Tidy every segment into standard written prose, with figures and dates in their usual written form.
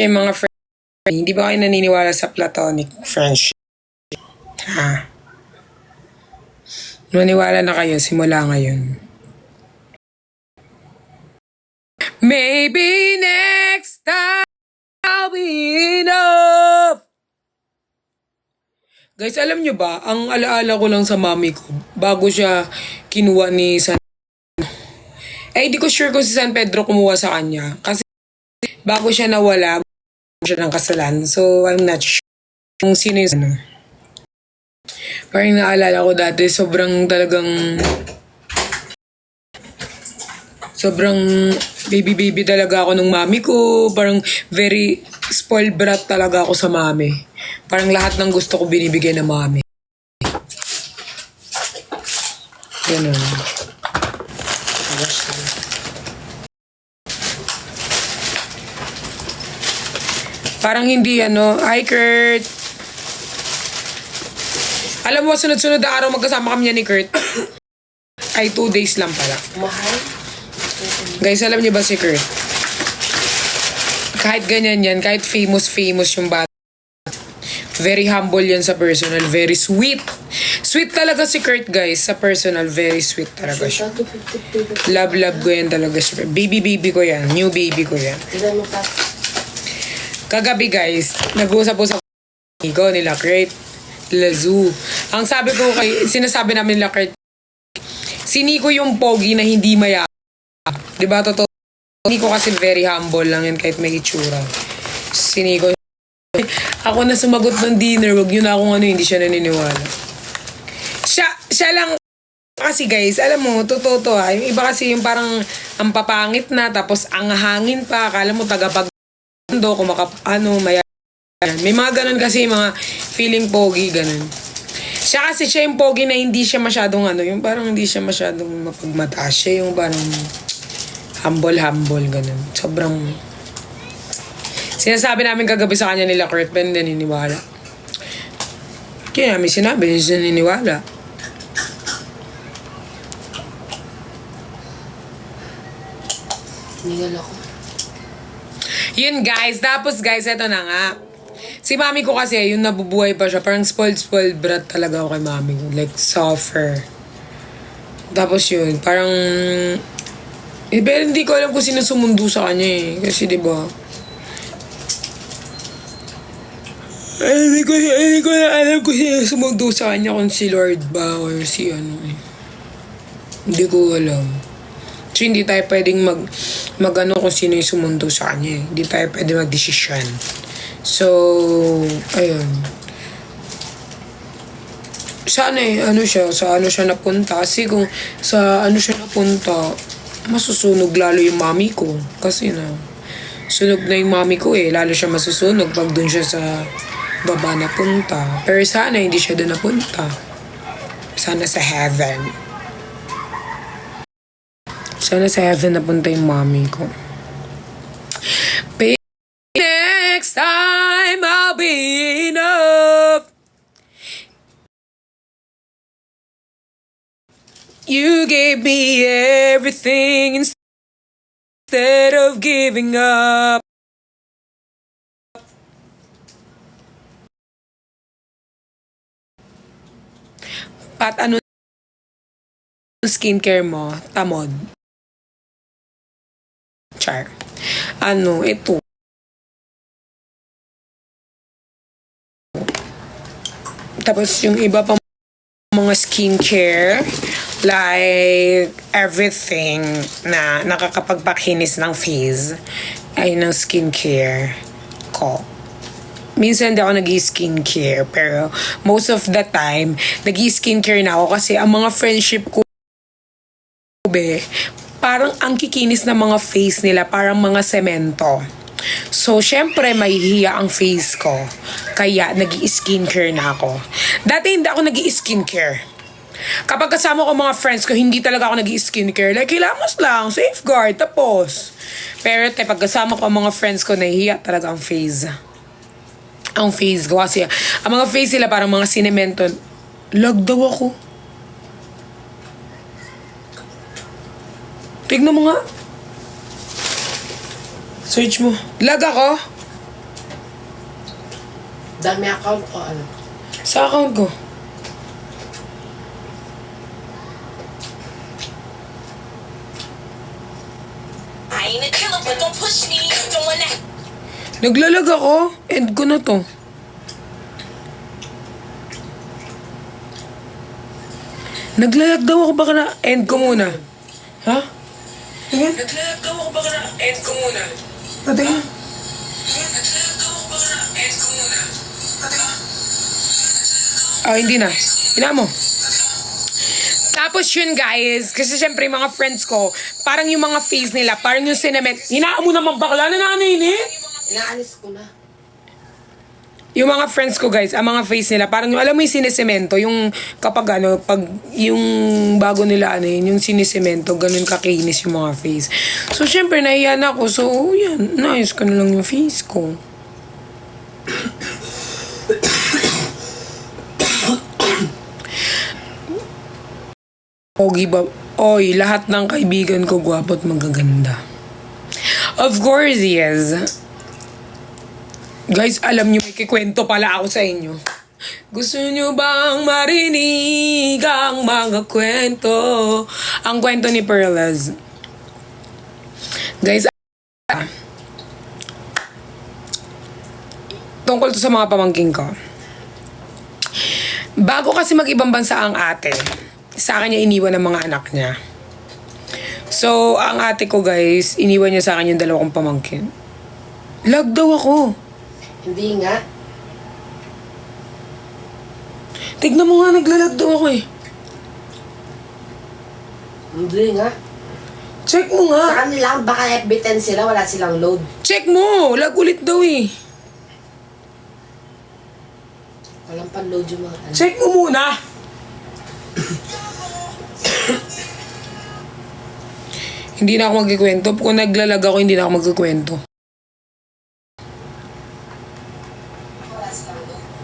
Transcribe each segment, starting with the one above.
Yung mga friends, hindi ba kayo naniniwala sa platonic friendship? Ha? Maniwala na kayo simula ngayon. Maybe next time I'll be enough. Guys, alam nyo ba, ang alaala ko lang sa mami ko, bago siya kinuha ni San... di ko sure kung si San Pedro kumuha sa kanya. Kasi bago siya nawala, siya ng kasalan. So, I'm not sure kung sino yung... Parang naalala ko dati, sobrang baby talaga ako nung mami ko. Parang very spoiled brat talaga ako sa mami. Parang lahat ng gusto ko binibigay ng mami. Ganun. Parang hindi hi Kurt. Alam mo, sunod-sunod na araw magkasama kami ni Kurt. Ay, 2 days lang pala. Mahal? Guys, alam niyo ba si Kurt? Kahit ganyan yan, kahit famous yung bata. Very humble yan sa personal, very sweet. Sweet talaga si Kurt, guys. Sa personal, very sweet talaga siya. Love ko yan talaga siya. Baby ko yan. New baby ko yan. Kagabi, guys, nag-uusap-usap ko nila Kurt. Lazu. Ang sabi ko sinasabi namin nila Kurt, si Nico yung pogi na hindi maya. Diba, totoo? Nico kasi very humble lang yan kahit may itsura. Si Nico, ako na sumagot ng dinner, wag yun na akong hindi siya naniniwala. Siya lang, kasi guys, alam mo, totoo to ha. Yung iba kasi yung parang ang papangit na, tapos ang hangin pa, akala mo tagapagdo, maya. May mga ganun kasi, mga feeling pogi, ganun. Siya yung pogi na hindi siya masyadong yung parang hindi siya masyadong mapagmataas. Siya yung parang humble, ganun. Sobrang... Sinasabi namin kagabi sa kanya nila, Kurt, pero hindi naniniwala. Kaya namin sinabi, hindi siya naniniwala. Nigal ako. Yun guys, tapos guys, eto na nga. Si mami ko kasi, yung nabubuhay pa siya, parang spoiled brat talaga ako kay mami ko. Like, suffer. Tapos yun, parang... pero hindi ko alam kung sino sumundo sa kanya eh. Kasi diba... Hindi ko na alam kung sino sumundo sa kanya, kung si Lord ba or si eh. Hindi ko alam. So, hindi tayo pwedeng kung sino yung sumundo sa kanya eh. Hindi tayo pwedeng mag-desisyon. So, ayun. Sana sa ano siya napunta. Kasi kung sa ano siya napunta, masusunog lalo yung mami ko. Kasi sunog na yung mami ko eh. Lalo siya masusunog pag dun siya sa baba napunta. Pero sana hindi siya dun napunta. Sana sa heaven. Sana sa heaven napunta yung mami ko. Next time I'll be enough. You gave me everything instead of giving up. At ano skincare mo? Tamod. Char. Ito. Tapos yung iba pa mga skincare, like everything na nakakapagpakinis ng face ay ng skincare ko. Minsan hindi ako nag-skincare, pero most of the time, nag-skincare na ako kasi ang mga friendship ko, parang ang kikinis ng mga face nila, parang mga semento. So, syempre, mahihiya ang face ko. Kaya, nag-i-skincare na ako. Dati, hindi ako nag-i-skincare. Kapag kasama ko mga friends ko, hindi talaga ako nag-i-skincare. Like, hilamos lang, safeguard, tapos. Pero, pag kasama ko mga friends ko, nahihiya talaga ang face. Ang face ko. Kasi, ang mga face sila parang mga sinemento. Lag daw ako. Tignan mo nga. Search mo. Lag ako? Dami account ko, ano? Sa account ko. I ain't a killer, but don't push me. Don't wanna. Naglalag ako. End ko na to. Naglalag daw ako, baka na end ko muna. Ha? Tingin? Naglalag daw ako, baka na end ko muna. Patingin. Naglalag daw ako, baka na end ko muna. Patingin. Hindi na. Ina mo. Tapos yun guys, kasi syempre yung mga friends ko, parang yung mga face nila, parang yung cinnamon. Hinaan mo naman bakla na nakaninit. Inaalis ko na. Yung mga friends ko guys, ang mga face nila, parang yung, alam mo yung sinisemento, yung kapag ano, pag yung bago nila ano yun, yung sinisemento, ganun kakinis yung mga face. So syempre nahiya na ako, so yan, naayos ko na lang yung face ko. Pogi ba? Oy, lahat ng kaibigan ko gwapo at magaganda. Of course, yes. Guys, alam nyo, may kikwento pala ako sa inyo. Gusto nyo bang marinig ang mga kwento? Ang kwento ni Perlas. Guys, tungkol to sa mga pamangking ko. Bago kasi mag-ibang bansa ang ate, sa akin niya iniwan ng mga anak niya. So, ang ate ko guys, iniwan niya sa akin yung 2 kong pamangkin. Lag daw ako. Hindi nga. Tignan mo nga, naglalag daw ako eh. Hindi nga. Check mo nga. Sa kanila, baka FB10 sila, wala silang load. Check mo, lag ulit daw eh. Walang pan-load yung mga ano. Check mo muna. Hindi na ako magkikwento. Kung naglalag ako, hindi na ako magkikwento.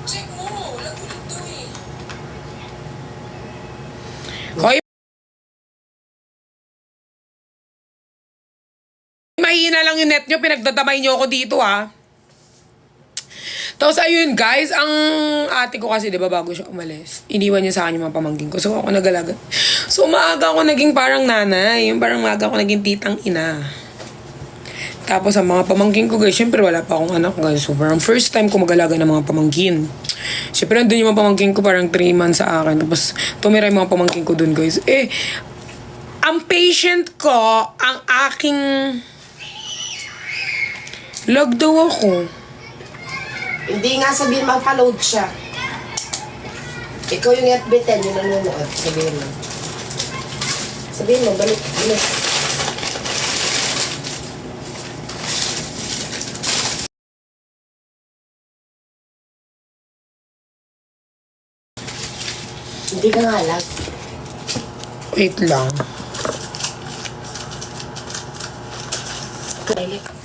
Check mo, lag ulit daw eh. Hoy, mahina lang yung net nyo, pinagdadamay nyo ako dito ha. Tapos ayun guys, ang ate ko kasi, di ba, bago siya umalis, iniwan niya sa akin yung mga pamangkin ko. So ako nagalaga. So maaga ako naging parang nanay. Yung parang maaga ako naging titang ina. Tapos ang mga pamangkin ko guys, syempre wala pa akong anak guys. So parang first time ko mag-alaga ng mga pamangkin. Syempre nandun yung mga pamangkin ko parang 3 months sa akin. Tapos tumira yung mga pamangkin ko dun guys. Ang patient ko, ang aking... Lag daw ako. Hindi nga sabihin magpa-load siya. Ikaw yung FB10, yung nanonood. Sabihin mo. Sabihin mo, balik. Balik. Hindi ka nga lag. Wait lang. Balik.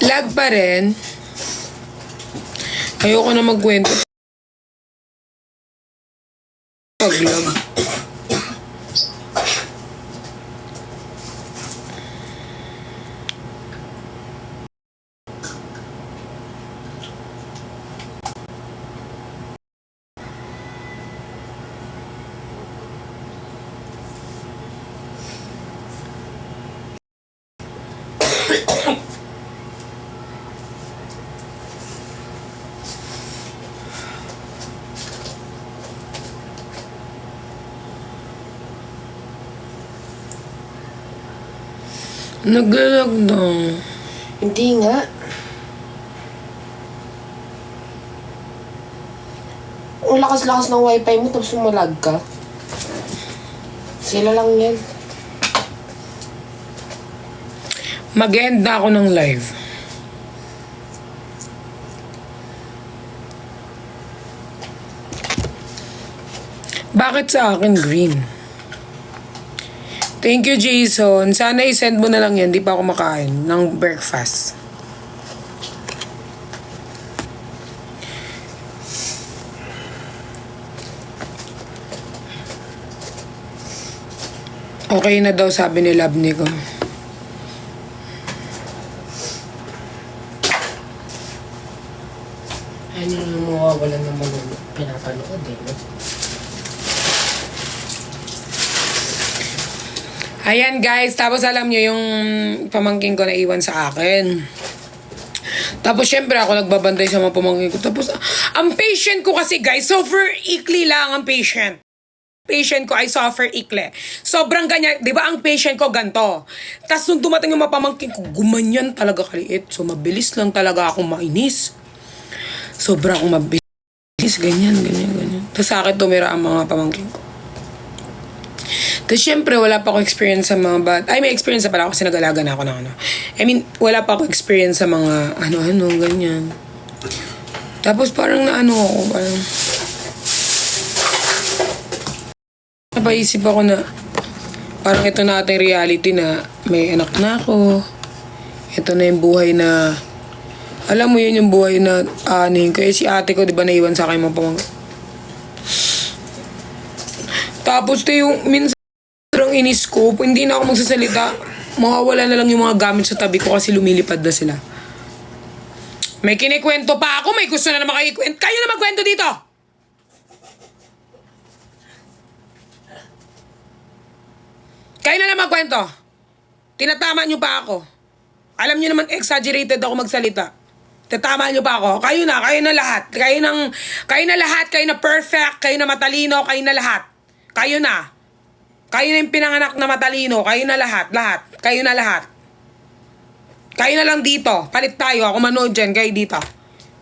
Lag pa rin. Ayoko na magkwento. Pag-lag. Naglalag na. Hindi nga. Ang lakas-lakas ng wifi mo tapos umalag ka. Sila lang yan. Mag-end na ako ng live. Bakit sa akin green? Thank you, Jason. Sana i-send mo na lang yan. Di pa ako makain ng breakfast. Okay na daw, sabi ni Love ni ko. Ano yung mawawalan ng pinapanood eh, no? Ayan guys, tapos alam nyo yung pamangking ko na iwan sa akin. Tapos syempre ako nagbabantay sa mga pamangkin ko. Tapos ang patient ko kasi guys, suffer ikli lang ang patient. Patient ko ay suffer ikli. Sobrang ganyan, di ba ang patient ko ganto. Tapos nung dumating yung mga pamangkin ko, gumanyan talaga kaliit. So mabilis lang talaga akong mainis. Sobra akong mabilis, ganyan. Tapos sa akin tumira ang mga pamangkin ko. Tapos syempre, wala pa ako experience sa mga Ay, may experience na pala ako kasi nag-alaga na ako ng ano. I mean, wala pa ako experience sa mga ano-ano, ganyan. Tapos parang naano ako, parang... Napaisip ako na parang ito na ating reality na may anak na ako. Ito na yung buhay na... Alam mo yun yung buhay na aning. Kaya si ate ko, di ba, naiwan sa akin mga pamangkin. Tapos ito yung minsan... Sobrang inis ko, hindi na ako magsasalita. Mawawala na lang yung mga gamit sa tabi ko kasi lumilipad na sila. May kinikwento pa ako, may gusto na naman kayo ikwento. Kayo na magkwento dito! Kayo na naman magkwento. Tinatama nyo pa ako. Alam nyo naman, exaggerated ako magsalita. Tatama nyo pa ako. Kayo na lahat. Kayo na lahat, kayo na perfect, kayo na matalino, kayo na lahat. Kayo na. Kayo na yung pinanganak na matalino. Kayo na lahat. Kayo na lahat. Kayo na lang dito. Palit tayo. Ako manood dyan. Kayo dito.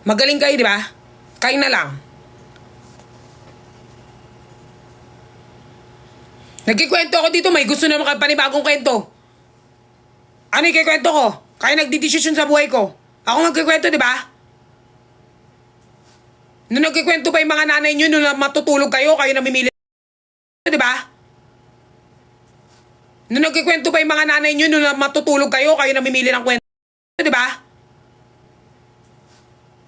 Magaling kayo, di ba? Kayo na lang. Nagkikwento ako dito. May gusto naman kayo panibagong kwento. Ano yung kikwento ko? Kayo nagdidesisyon sa buhay ko. Ako nagkikwento, di ba? Nung nagkikwento pa yung mga nanay nyo, nung matutulog kayo, kayo namimili. Di ba? Nung nagkikwento pa yung mga nanay nyo, nung matutulog kayo, kayo namimili ng kwento. Di ba?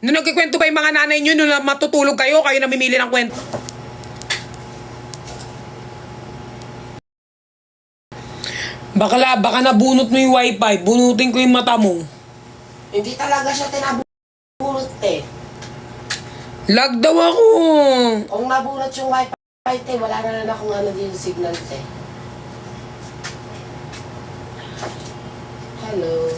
Nung nagkikwento pa yung mga nanay nyo, nung matutulog kayo, kayo namimili ng kwento. Baka nabunot mo yung wifi, bunutin ko yung mata mo. Hindi talaga siya tinabunot eh. Lag daw ako. Kung nabunot yung wifi, wala na akong ano din yung signal te. Hello.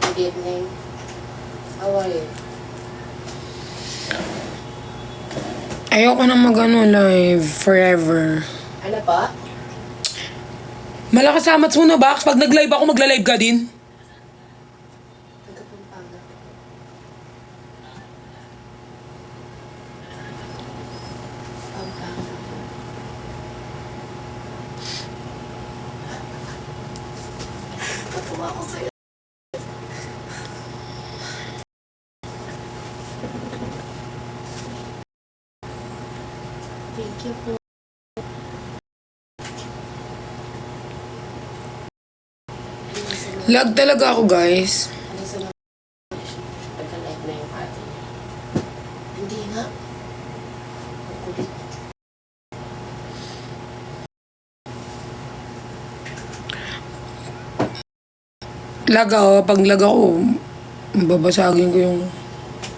Good evening. How are you? Ayoko na mag-ano live forever. Ano pa? Malakas amats mo na ba? Pag nag-live ako, magla-live ka din. Taga-Pampanga. Pampanga. Natuwa ko sa'yo. Thank you po. Lag talaga ako, guys. Ano sa mga nagka-like na yung ate niya? Hindi nga. Ang kulit. Lag ako. Pag lag ako, babasagin ko yung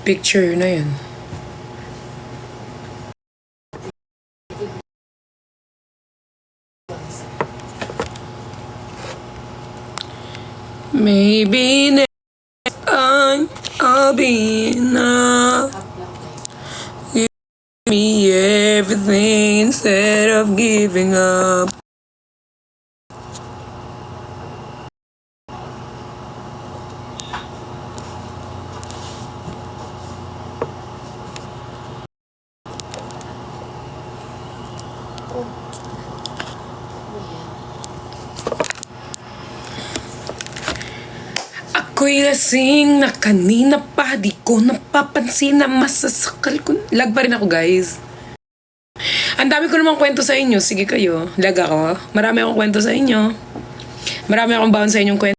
picture na yan. Maybe next time I'll be enough. Give me everything instead of giving up. Ako'y lasing na kanina pa, di ko napapansin na masasakal ko. Lag pa rin ako, guys. Ang dami ko namang kwento sa inyo. Sige kayo, lag ako. Marami akong kwento sa inyo. Marami akong baon sa inyong kwento.